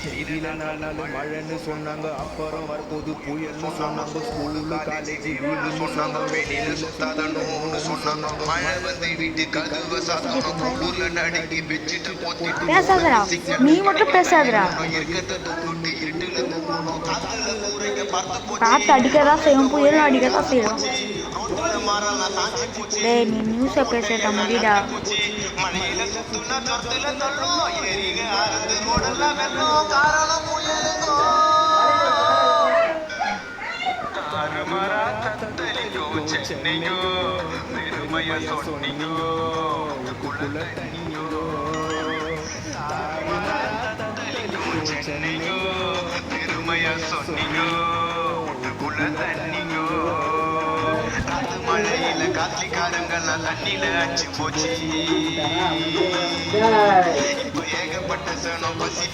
செய்தியில 4 நாள் மழைன்னு சொன்னாங்க, அப்புறம் வரப்போது புயல்னு சொன்னாங்க. ஸ்கூலு காலேஜ் லீவுன்னு சொன்னாங்க, வெளியில சுத்தாதன்னு சொன்னாங்க. மழை வந்து வீட்டு கதவை சாத்தணும், ஊர்ல நடுங்கி பெட்ஷீட்டை போத்திட்டு பேசாதடா, நீ மட்டும் பேசாதடா. காற்று அடிக்கதான் செய்யும், புயலும் அடிக்கதான் செய்யும். டேய், நீ நியூஸை பேசுறத முடிடா. மழையில சுத்துனா சொத்துல சொல்லும், ஏரிக அறுந்து ரோடல்ல வெள்ளம், காரணம் புயலுங்கோ. தாறுமாறா தத்தளிங்கோ சென்னையோ, பெருமைய சொன்னீங்கோ குள்ள தண்ணியோ. தாறுமாறா தத்தளிங்கோ சென்னையோ, பெருமைய சொன்னீங்கோ குள்ள தண்ணியோ. காத்து மழையில காத்திக்காரங்கெல்லாம் தண்ணியில அடிச்சு போச்சு. இப்ப ஏகப்பட்ட சனம் பசி